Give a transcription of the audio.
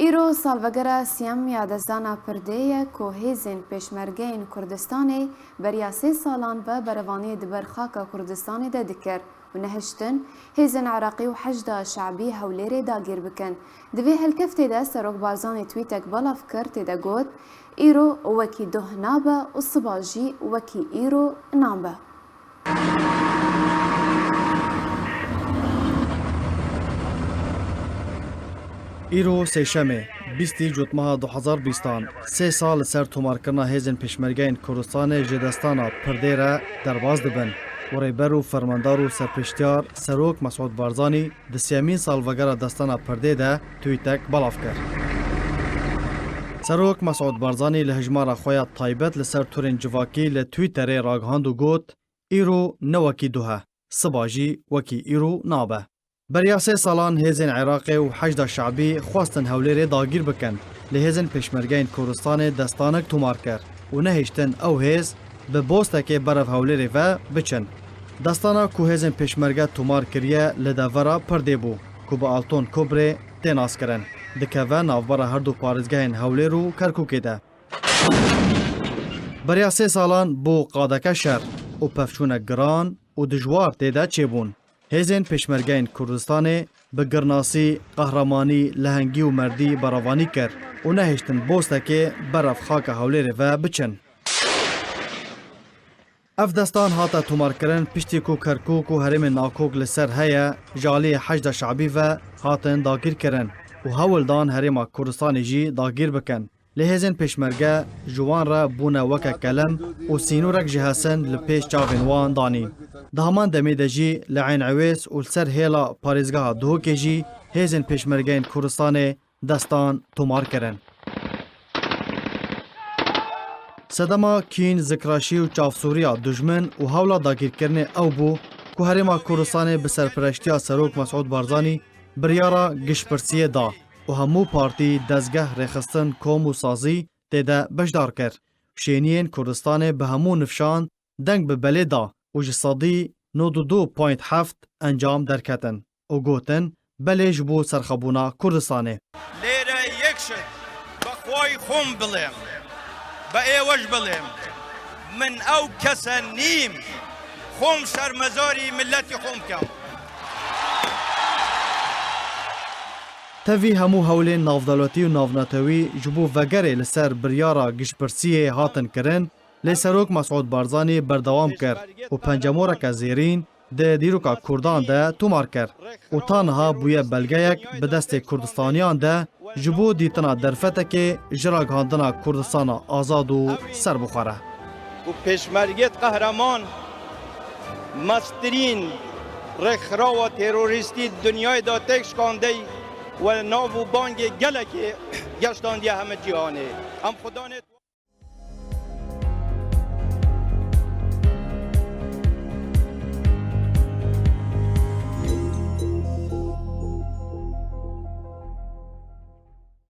ایرو سالوگره سیم یادزدانا پردهیه که هیزین پیشمرگین کردستانی بریا 3 سالان و بروانی دبر خاکا کردستانی ده دکر و نهشتن هیزین عراقی و حشد شعبی هولیری داگیر بکن. دوی هلکفتی ده سروک بارزانی تویتک بالاف کرد ده گود ایرو وکی ده نابه و صباجی وکی ایرو نابه. ایرو سیشمه 20 جوت ماه 2020 3 سال سر تومارکرنا هیزن پیشمرگین کردستان جدستانا پردیره درباز دبن و ریبر و فرماندار و سرپشتیار سروک مسعود بارزانی دسیامین سال وگر دستانا پرده ده تویتک بلاف کرد. سروک مسعود بارزانی لهجمار خویات طایبت لسر تورین جواکی لتویتر راگهاند و گوت ایرو نوکی دوها صباجی وکی ایرو نابه. بریا 3 سالان هیزن عراقی و حشد شعبی خواستن هولیری داگیر بکن لهیزن پیشمرگین کردستان دستانک تومار کرد و نهشتن او هیز به بوستک برف هولیری و بچن. دستانا کو هیزن پیشمرگه تومار کریه لدورا پرده بو کو با آلتون کبره تیناس کرن دکه و نافبارا هر دو پارزگهین هولیر و کرکوکی ده. بریا 3 سالان بو قادک شر و پفچون گران و دجوار تیده چه بون. هیزن پیشمرگین کردستان به گرناسی، قهرمانی، لهنگی و مردی براوانی کرد و نهشتن بوستک برف خاک هولیر و بچن. اف دستان هاتا تومار کرن پشتی کو کرکوک و هرم ناکوک لسر هیا جالی حشد شعبی و هاتن داگیر کرن و هولدان هرم کردستان جی داگیر بکن. لهزن پیشمرگه جوان را بونه وکه کلم و سینورک جهاسن لپیش چاوین وان دانی. دهمان دمیده جی لعین عویس و لسر هیلا پاریزگاه دوکه جی هزن پیشمرگین کردستان دستان تومار کرن. صدما کین ذکراشی و چافسوریا دجمن و حولا داگیر کرن او بو که هرما کردستان به سرپرشتیا سروک مسعود بارزانی بریارا گشپرسیه دا و همو پارتی دزگه رخستن کوم و سازی تیده بشدار کرد. شینین کردستان به همو نفشان دنگ به بله دا و جسادی 92.7 انجام درکتن و گوتن بله جبو سرخبونا کردستانه. لیره یک شد بخوای خون بلیم با ایوش بلیم من او کسا نیم خون شرمزاری ملتی خون کم. تاوی همو هولین نافدالوتی و نافناتوی جبو وگره لسر بریارا گشپرسیه هاتن کرن لسروک مسعود بارزانی بردوام کرد و پنجمورک زیرین ده دیروکا کردان ده تومار کرد و تانها بویه بلگه یک به دست کردستانیان ده جبو دیتنا درفته که جراغ هاندنا کردستان آزاد و سر بخوره. و پیشمرگیت قهرمان مسترین رخرا و تروریستی دنیای دا تکش کانده و ناو و بانگ گلک گشتاندی همه جهانه. هم خدا